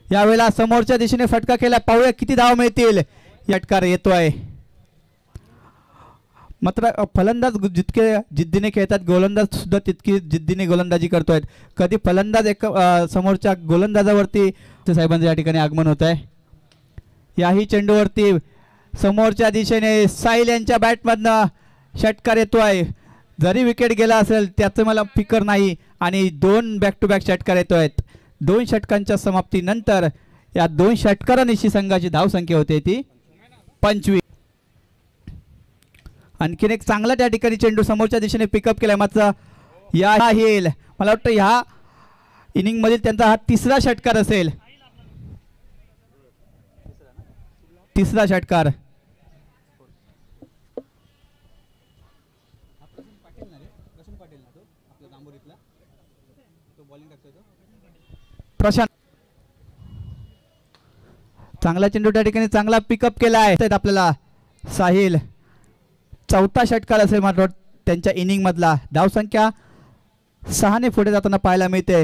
यावेळेला समोरच्या दिशेने फटका केला, पाहूया किती धाव मिळतील. षटकार येतोय. मात्र फलंदाज जितके जिद्दीने खेळतात, गोलंदाज सुद्धा तितकी जिद्दीने गोलंदाजी करतोय. कधी फलंदाज एक समोरच्या गोलंदाजावरती साहेबांचं या ठिकाणी आगमन होत आहे. याही चेंडूवरती समोरच्या दिशेने साहिल यांच्या बॅटमधनं षटकार येतोय. जरी विकेट गेला असेल त्याचं मला फिकर नाही. आणि 2 बॅक टू बॅक षटकार येतोय. 2 षटकांच्या समाप्तीनंतर या 2 षटकारांनिशी संघाची धावसंख्या होते ती 25. आणखीन एक चांगला त्या ठिकाणी चेंडू समोरच्या दिशेने पिकअप केला. मात्र या येईल, मला वाटतं ह्या इनिंग मधील त्यांचा हा 3रा षटकार असेल. 3रा षटकार. प्रशांत चांगला चेंडू त्या ठिकाणी चांगला पिकअप केला आहे आपल्याला. साहिल 4था षटकार असेल मात्र त्यांच्या इनिंग मधला. धावसंख्या 6 ने पुढे जाताना पाहायला मिळते.